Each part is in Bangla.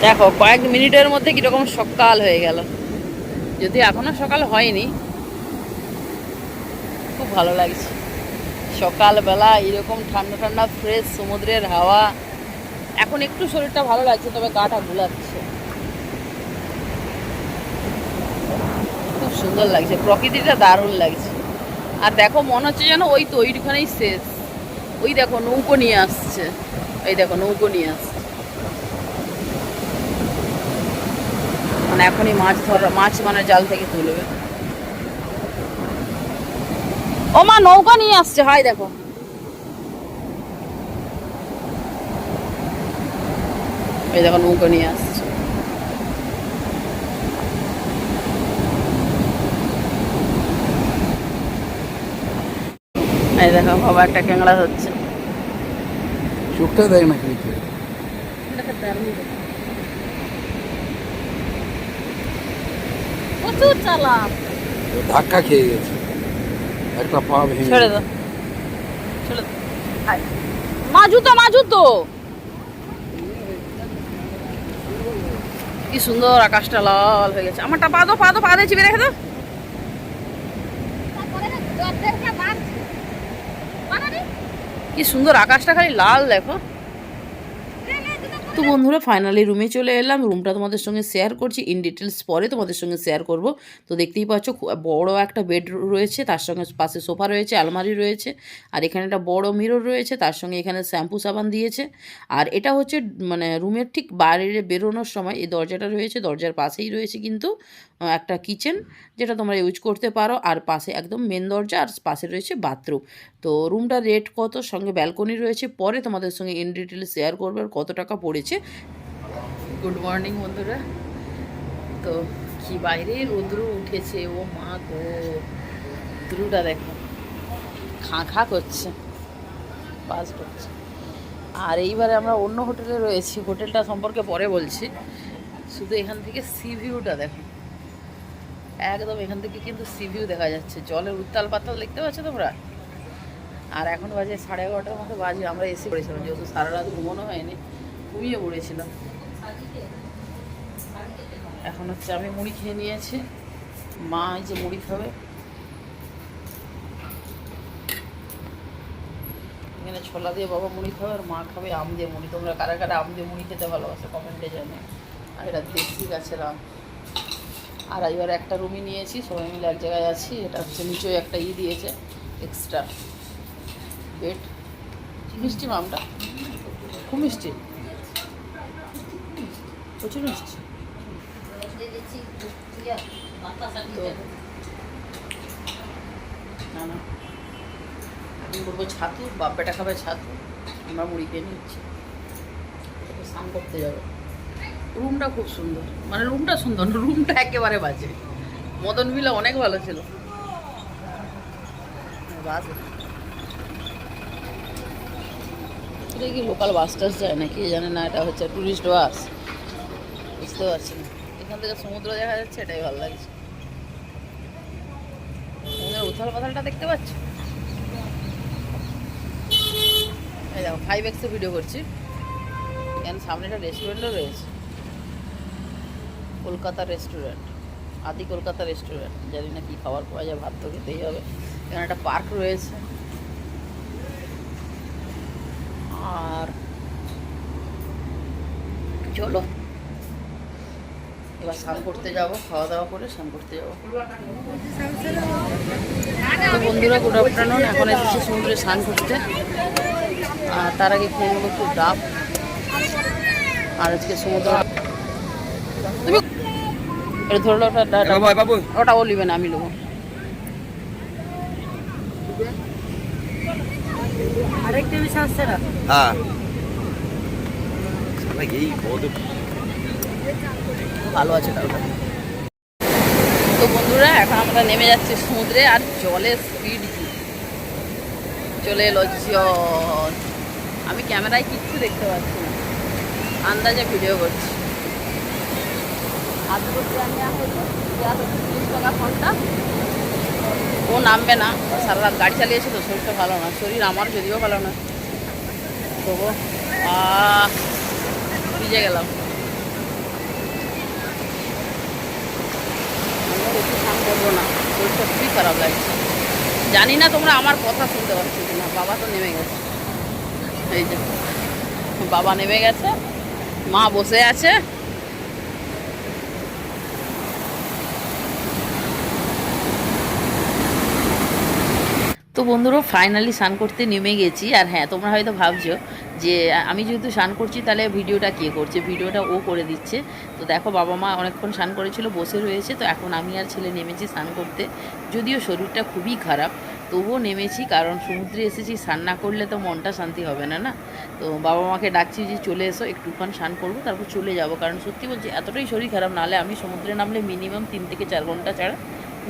দেখো কয়েক মিনিটের মধ্যে কিরকম সকাল হয়ে গেল, যদি এখনো সকাল হয়নি। খুব ভালো লাগছে সকালবেলা এরকম ঠান্ডা ঠান্ডা ফ্রেশ সমুদ্রের হাওয়া। এখন একটু শরীরটা ভালো লাগছে, তবে গাটা গুলাচ্ছে। খুব সুন্দর লাগছে, প্রকৃতিটা দারুণ লাগছে। আর দেখো মনে হচ্ছে যেন ওই তো ওইখানেই শেষ। ওই দেখো নৌকো নিয়ে আসছে, এই দেখো নৌকো নিয়ে আসছে। মানে এখনই মাছ ধরা, মাছ মানে জাল থেকে তুলবে। ও মা নৌকা নিয়ে আসছে, হাই দেখো। এই দেখো নৌকা নিয়ে আসছে। এই দেখো বাবা একটা ক্যাংড়া হচ্ছে। চোখটা দেয় না কিন্তু। প্রচুর চালাক। ধাক্কা খেয়ে গেছে, একটা পা ভেঙে। ছেড়ে দাও, ছেড়ে দাও। হাই। মা জুতো। কি সুন্দর আকাশটা লাল হয়ে গেছে। আমারটা পা দিয়ে চিপে রেখে দাও। কি সুন্দর আকাশটা খালি লাল দেখো। তো বন্ধুরা ফাইনালি রুমে চলে এলাম। রুমটা তোমাদের সঙ্গে শেয়ার করছি ইন ডিটেলস, পরে তোমাদের সঙ্গে শেয়ার করব। তো দেখতেই পাচ্ছ বড় একটা বেড রয়েছে, তার সঙ্গে পাশে সোফা রয়েছে, আলমারি রয়েছে, আর এখানে একটা বড় মিরর রয়েছে, তার সঙ্গে এখানে শ্যাম্পু সাবান দিয়েছে। আর এটা হচ্ছে মানে রুমের ঠিক বাইরে বেরোনোর সময় এই দরজাটা রয়েছে, দরজার পাশেই রয়েছে কিন্তু একটা কিচেন, যেটা তোমরা ইউজ করতে পারো। আর পাশে একদম মেন দরজা, আর পাশে রয়েছে বাথরুম। তো রুমটার রেট কত, সঙ্গে ব্যালকনি রয়েছে, পরে তোমাদের সঙ্গে ইন ডিটেলস শেয়ার করবে আর কত টাকা পড়েছে। গুড মর্নিং বন্ধুরা। তো কি বাইরে রৌদ্র উঠেছে, ও মা গো, রৌদ্রটা দেখো খাঁ করছে, বাস করছে। আর এইবারে আমরা অন্য হোটেলে রয়েছি, হোটেলটা সম্পর্কে পরে বলছি। শুধু এখান থেকে সি ভিউটা দেখো, একদম এখান থেকে কিন্তু সি ভিউ দেখা যাচ্ছে, জলের উত্তাল পাতাল দেখতে পাচ্ছ তোমরা। আর এখন বাজে 11:30 মতো বাজে। আমরা এসে পড়েছিলাম, যেহেতু সারা রাত ঘুমানো হয়নি, ঘুমিয়ে পড়েছিলাম। এখন হচ্ছে আমি মুড়ি খেয়ে নিয়েছি, মা এই যে মুড়ি খাবে। এখানে ছোলা দিয়ে বাবা মুড়ি খাবে, আর মা খাবে আম দিয়ে মুড়ি। তোমরা কারা কারা আম দিয়ে মুড়ি খেতে ভালোবাসো কমেন্টে জানো। আর এটা দেশি গাছের আম। আর এবার একটা রুমই নিয়েছি, সবাই মিলে এক জায়গায় আছি। এটা হচ্ছে নিচেও একটা দিয়েছে এক্সট্রা বেড। মিষ্টি মামটা খুব মিষ্টি, প্রচুর মিষ্টি। না না, আমি বলবো ছাতু, বাপ বেটা খাবে ছাতু, আমরা মুড়ি খেয়ে নিচ্ছি। স্নান করতে যাবো। রুমটা খুব সুন্দর, মানে রুমটা সুন্দর, রুমটা একেবারে বাজে। মদন ভিলা অনেক ভালো ছিল। বাস এটা কি লোকাল বাস টাস যায় নাকি জানে না, এটা হচ্ছে টুরিস্ট বাস, বুঝতে পারছি না। এখান থেকে সমুদ্র দেখা যাচ্ছে, এটাই ভালো লাগছে। সমুদ্রের উথাল পাথালটা দেখতে পাচ্ছ। এই দেখো 5X ভিডিও করছি, এখানে সামনে একটা রেস্টুরেন্টও রয়েছে, কলকাতা রেস্টুরেন্ট, আদি কলকাতা রেস্টুরেন্ট। জানি না কী খাবার পাওয়া যায়, ভাত তো খেতেই হবে। এখানে একটা পার্ক রয়েছে। আর চলো এবার স্নান করতে যাব, খাওয়া দাওয়া করে স্নান করতে যাবো। তো বন্ধুরা গুড আফটারনুন, এখন এসেছি সমুদ্রে স্নান করতে। আর তার আগে খেয়ে নেবো একটু ডাব। আর আজকে সমুদ্র, তুমি এটা ধরলো, ওটা ও নিবে না, আমি নেবো। আরেকটা বিষয় আসছে না। হ্যাঁ ভালো আছে তাহলে। তো বন্ধুরা এখন আমরা নেমে যাচ্ছি সমুদ্রে, আর জলের স্পিড কি চলে এলো জল। আমি ক্যামেরায় কিচ্ছু দেখতে পাচ্ছি না, আন্দাজে ভিডিও করছি। আর দুটো চেয়ার নেওয়া হয়েছে, চেয়ার হচ্ছে 30 টাকা ঘন্টা। ও নামবে না, সারা রাত গাড়ি চালিয়েছে তো, শরীরটা ভালো না। শরীর আমার যদিও ভালো না, তবু ভিজে গেলাম। একটু স্নান করবো না, শরীরটা খুবই খারাপ লাগছে। জানি না তোমরা আমার কথা শুনতে পাচ্ছ কিনা। বাবা তো নেমে গেছে, এই যে বাবা নেমে গেছে, মা বসে আছে। তো বন্ধুরা ফাইনালি স্নান করতে নেমে গেছি। আর হ্যাঁ, তোমরা হয়তো ভাবছো যে আমি যেহেতু স্নান করছি তাহলে ভিডিওটা কে করছে, ভিডিওটা ও করে দিচ্ছে। তো দেখো বাবা মা অনেকক্ষণ স্নান করেছিল, বসে রয়েছে। তো এখন আমি আর ছেলে নেমেছি স্নান করতে। যদিও শরীরটা খুবই খারাপ, তবুও নেমেছি, কারণ সমুদ্রে এসেছি, স্নান না করলে তো মনটা শান্তি হবে না না। তো বাবা মাকে ডাকছি যে চলে এসো, একটুক্ষণ স্নান করবো, তারপর চলে যাব। কারণ সত্যি বলছি এতটাই শরীর খারাপ, নাহলে আমি সমুদ্রে নামলে মিনিমাম 3 থেকে 4 ঘন্টা ছাড়া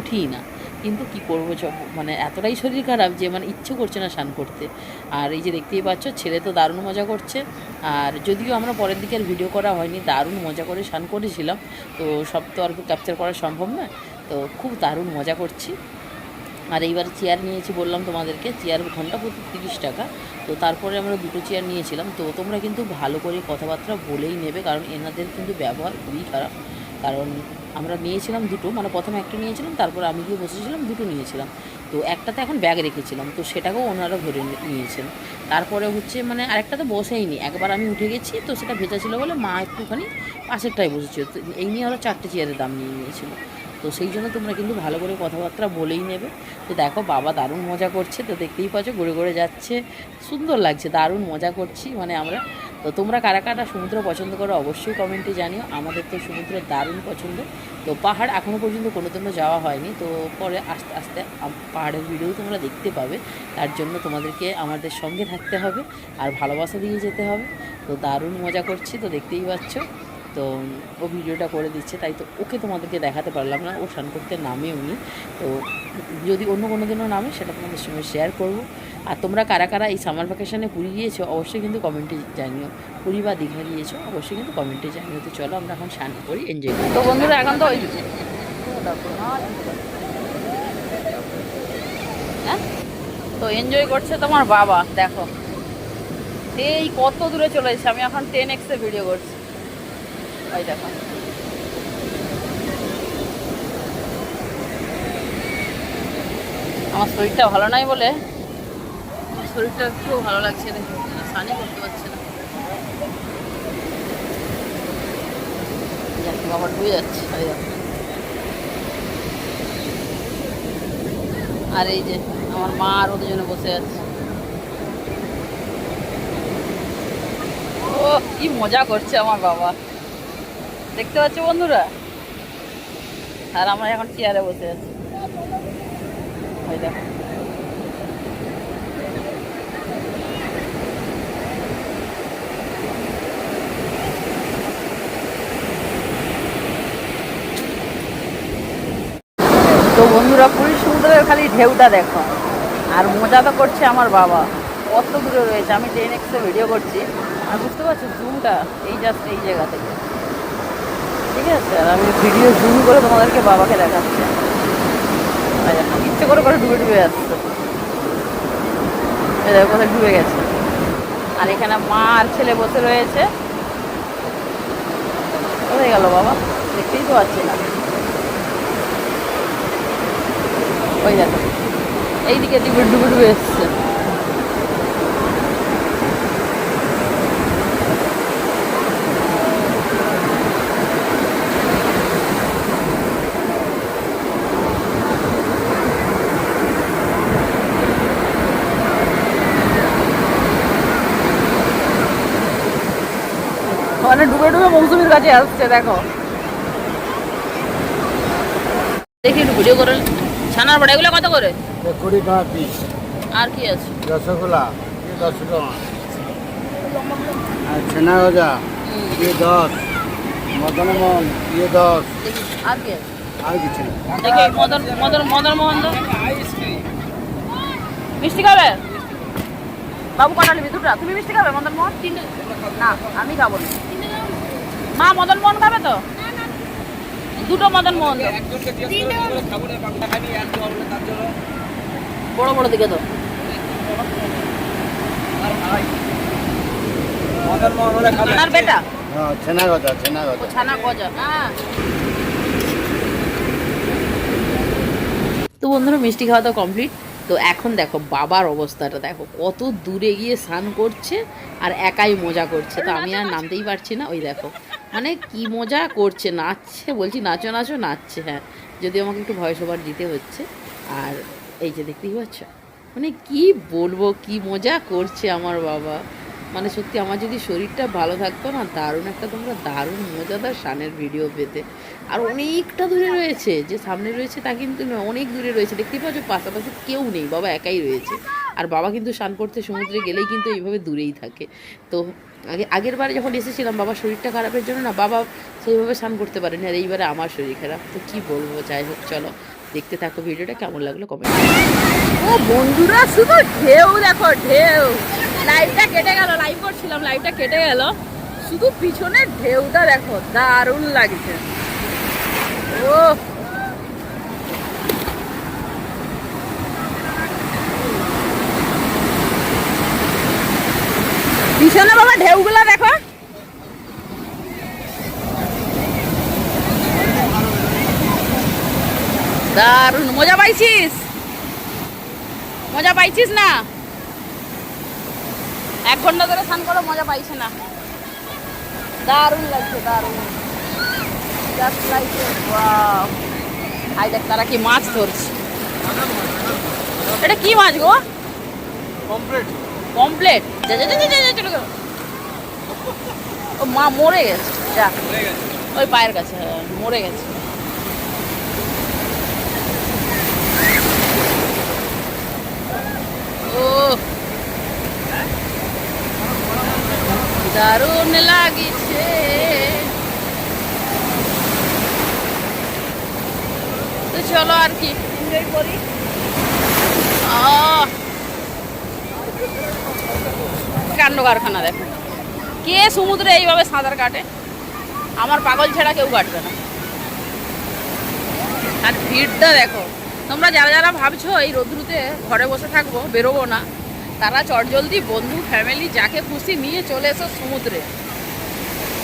উঠিই না। কিন্তু কি করবো, মানে এতটাই শরীর খারাপ যে মানে ইচ্ছে করছে না স্নান করতে। আর এই যে দেখতেই পাচ্ছ, ছেলে তো দারুণ মজা করছে। আর যদিও আমরা পরের দিকে আর ভিডিও করা হয়নি, দারুণ মজা করে স্নান করেছিলাম। তো সব তো আর ক্যাপচার করা সম্ভব নয়, তো খুব দারুণ মজা করছি। আর এইবার চেয়ার নিয়েছি, বললাম তোমাদেরকে, চেয়ার ঘন্টা প্রতি 30 টাকা। তো তারপরে আমরা 2টো চেয়ার নিয়েছিলাম। তো তোমরা কিন্তু ভালো করে কথাবার্তা বলেই নেবে, কারণ এনাদের কিন্তু ব্যবহার খুবই খারাপ। কারণ আমরা নিয়েছিলাম 2টো, মানে প্রথমে একটা নিয়েছিলাম, তারপর আমি গিয়ে বসেছিলাম, 2টো নিয়েছিলাম। তো একটাতে এখন ব্যাগ রেখেছিলাম, তো সেটাকেও ওনারা ধরে নিয়েছেন। তারপরে হচ্ছে মানে আরেকটাতে বসেইনি, একবার আমি উঠে গেছি, তো সেটা ভেজা ছিল বলে মা একটুখানি পাশেরটাই বসেছিল। তো এই নিয়ে ওরা 4টে চেয়ারের দাম নিয়ে নিয়েছিল। তো সেই জন্য তোমরা কিন্তু ভালো করে কথাবার্তা বলেই নেবে। তো দেখো বাবা দারুণ মজা করছে, তো দেখতেই পাচ্ছ ঘুরে ঘুরে যাচ্ছে, সুন্দর লাগছে, দারুণ মজা করছি মানে আমরা। তো তোমরা কারা কারা সমুদ্র পছন্দ করো অবশ্যই কমেন্টে জানিও। আমাদের তো সমুদ্র দারুণ পছন্দ। তো পাহাড় এখনও পর্যন্ত কোনোদিনও যাওয়া হয়নি, তো পরে আস্তে আস্তে পাহাড়ের ভিডিও তোমরা দেখতে পাবে। তার জন্য তোমাদেরকে আমাদের সঙ্গে থাকতে হবে আর ভালোবাসা দিয়ে যেতে হবে। তো দারুণ মজা করছি, তো দেখতেই পাচ্ছ। তো ও ভিডিওটা করে দিচ্ছে, তাই তো ওকে তোমাদেরকে দেখাতে পারলাম না, ও স্নান করতে নামেও নি। তো যদি অন্য কোনো দিনও নামে সেটা তোমাদের সঙ্গে শেয়ার করব। আর তোমরা কারা কারা এই সামার ভ্যাকেশনে পুরী গিয়েছো অবশ্যই কিন্তু কমেন্টে জানিও, পুরী বা দীঘা গিয়েছো অবশ্যই কিন্তু কমেন্টে জানিও। তো চলো আমরা এখন স্নান করি, এনজয় করি। তো বন্ধুরা এখন তো হ্যাঁ, তো এনজয় করছে তোমার বাবা, দেখো এই কত দূরে চলে এসেছে। আমি এখন 10x-এ ভিডিও করছি, ওই দেখো। আমার শরীরটা ভালো নাই বলে, আমার শরীরটা একটু ভালো লাগছে না, স্নানই করতে পারছে না। বাবা ডুবে যাচ্ছে, ওই দেখো। আর এই যে আমার মা আর ওদের জন্য বসে আছে। ও কি মজা করছে আমার বাবা, দেখতে পাচ্ছ বন্ধুরা। আর আমরা এখন চেয়ারে বসে আছি, ওই দেখো। তো বন্ধুরা পুরী সমুদ্রের খালি ঢেউটা দেখো, আর মজা তো করছে আমার বাবা। কত দূরে রয়েছে, আমি 10x-এ ভিডিও করছি, আর বুঝতে পারছি জুমটা এই জাস্ট এই জায়গা থেকে, ঠিক আছে। আর আমি ভিডিও জুম করে তোমাদেরকে বাবাকে দেখাচ্ছি। ইচ্ছে করে করে ডুবে ডুবে যাচ্ছে, কোথায় ডুবে গেছে। আর এখানে মা আর ছেলে বসে রয়েছে। কোথায় গেল বাবা, দেখতেই তো পাচ্ছি না। ওই দেখো এইদিকে ডুবে ডুবে ডুবে এসছে। মানে ডুবে ডুবে মৌসুমীর কাছে আসছে, দেখো। দেখি একটু ভিডিও করে। ছানার বড়া এগুলো কত করে? 20 টাকা পিস। আর কি আছে? রসগোল্লা 10 টাকা, আর ছানা গজা 10, মদনমোহন 10। দেখি আর কি আছে। আর কিছু না। দেখি মদন মদন মদন মোহন তো মিষ্টি খাবে বাবু, কটা নিবি? 2টা। তুমি মিষ্টি খাবে? মদন মোহন 3টে না, আমি খাবো না। মা মদন মোহন খাবে তো? 2টো মদন মোহন তো, বড় বড় দিকে তো। আর বেটা হ্যাঁ ছানা গজা, ছানা ও গজা। ছানা গজা, হ্যাঁ। তো বন্ধুরা মিষ্টি খাওয়া দাওয়া কমপ্লিট। তো এখন দেখো বাবার অবস্থাটা দেখো, কত দূরে গিয়ে স্নান করছে আর একাই মজা করছে। তো আমি আর নামতেই পারছি না। ওই দেখো মানে কি মজা করছে, নাচছে, বলছি নাচো নাচো, নাচছে। হ্যাঁ, যদিও আমাকে একটু ভয়েস ওভার দিতে হচ্ছে। আর এই যে দেখতেই পাচ্ছ, মানে কি বলবো, কি মজা করছে আমার বাবা। মানে সত্যি আমার যদি শরীরটা ভালো থাকতো না, দারুণ একটা তোমরা দারুণ মজাদার স্নানের ভিডিও পেতে। আর অনেকটা দূরে রয়েছে, যে সামনে রয়েছে তা কিন্তু নয়, অনেক দূরে রয়েছে। দেখতেই পাচ্ছ পাশাপাশি কেউ নেই, বাবা একাই রয়েছে। আর বাবা কিন্তু স্নান করতে সমুদ্রে গেলেই কিন্তু এইভাবে দূরেই থাকে। তো আগের বারে যখন এসেছিলাম বাবার শরীরটা খারাপের জন্য না, বাবা সেইভাবে স্নান করতে পারেনি। আর এইবারে আমার শরীর খারাপ, তো কি বলবো। যাই হোক, চলো দেখতে থাকো ভিডিওটা, কেমন লাগলো কমেন্ট। ও বন্ধুরা, শুধু ঢেউ দেখো, ঢেউ। লাইভটা কেটে গেল, লাইভ করছিলাম, লাইভটা কেটে গেল। শুধু পিছনের ঢেউটা দেখো, দারুণ লাগছে। ও পিছনে বাবা ঢেউগুলা দেখো। দারুণ মজা পাইছিস, মজা পাইছিস না? 1 ঘন্টা ধরে স্নান করো, মজা পাইছে না? দারুণ লাগছে, দারুণ। Just like wow. আই দেখ তারা কি মাছ ধরছে। এটা কি মাছ গো? কমপ্লিট। পমপ্লেট। যা যা যা যা যা, চলে গেল। ও মা মরে গেছে, যা ওই পায়ের কাছে। হ্যাঁ, মরে গেছে। ও দারুণ লাগিছে। তো চলো আর কি এনজয় করি। কাণ্ড কারখানা দেখো, কে সমুদ্রে এইভাবে সাঁতার কাটে? আমার পাগল ছাড়া কেউ কাটবে না। আর ভিড়টা দেখো, তোমরা যারা যারা ভাবছো এই রোদ্রুতে ঘরে বসে থাকবো, বেরোবো না, তারা চটজলদি বন্ধু ফ্যামিলি যাকে খুশি নিয়ে চলে এসো সমুদ্রে।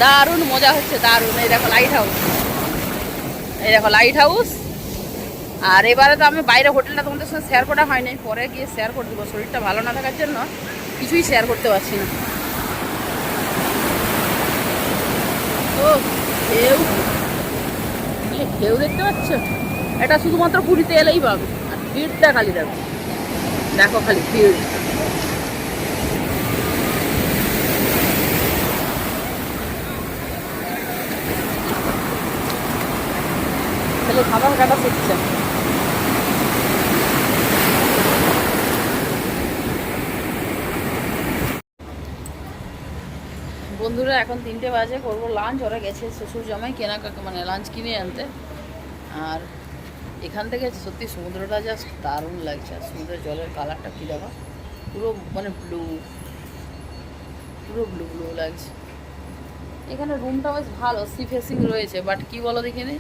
দারুণ মজা হচ্ছে, দারুণ। এই দেখো লাইট হাউস, এই দেখো লাইট হাউস। আর এবারে তো আমি বাইরে হোটেলটা তোমাদের সঙ্গে শেয়ার করা হয়নি, পরে গিয়ে শেয়ার করে দেবো। শরীরটা ভালো না থাকার জন্য কিছুই শেয়ার করতে পারছি না। ও ঢেউ, ঢেউ দেখতে পাচ্ছ? এটা শুধুমাত্র পুরীতে এলেই পাবে। আর ভিড়টা খালি দেখো, দেখো খালি ভিড়। তাহলে সাঁতার কাটা শিখছে। বন্ধুরা এখন 3টে বাজে, করবো লাঞ্চ। ওরা গেছে শ্বশুর জামাই কেনা মানে লাঞ্চ কিনে আনতে। আর এখান থেকে সত্যি সমুদ্রটা জাস্ট দারুণ লাগছে। আর সমুদ্রের জলের কালারটা কী দেখো, পুরো মানে ব্লু, পুরো ব্লু ব্লু লাগছে। এখানে রুমটা বেশ ভালো, সি ফেসিং রয়েছে, বাট কি বলো দেখিনি,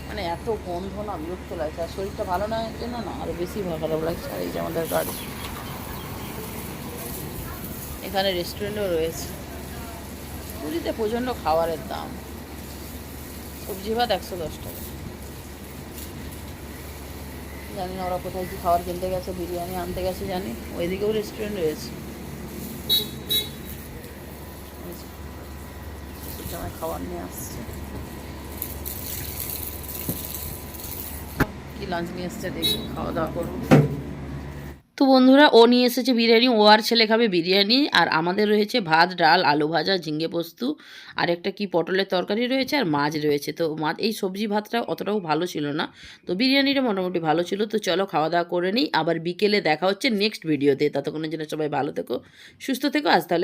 মানে এত গন্ধ না, বিরক্ত লাগছে। আর শরীরটা ভালো না এর জন্য না আরও বেশি খারাপ লাগছে। আর এই যে আমাদের গাড়ি, এখানে রেস্টুরেন্টও রয়েছে। পুরীতে প্রচণ্ড খাবারের দাম, সবজি ভাত 110 টাকা। জানি না ওরা কোথায় কি খাবার কিনতে গেছে, বিরিয়ানি আনতে গেছে জানি। ওইদিকেও রেস্টুরেন্ট রয়েছে। সময় খাবার নিয়ে আসছে, কি লাঞ্চ নিয়ে আসছে দেখি, খাওয়া দাওয়া করবো। তো বন্ধুরা ও নিয়ে এসেছে বিরিয়ানি, ও আর ছেলে খাবে বিরিয়ানি। আর আমাদের রয়েছে ভাত, ডাল, আলু ভাজা, ঝিঙ্গে পোস্তু, আর একটা কি পটলের তরকারি রয়েছে, আর মাছ রয়েছে। তো মাছ এই সবজি ভাতটা অতটাও ভালো ছিল না, তো বিরিয়ানিটা মোটামুটি ভালো ছিল। তো চলো খাওয়া দাওয়া করে নিই, আবার বিকেলে দেখা হচ্ছে নেক্সট ভিডিওতে। ততক্ষণের জন্য সবাই ভালো থেকো, সুস্থ থেকো। আজ তাহলে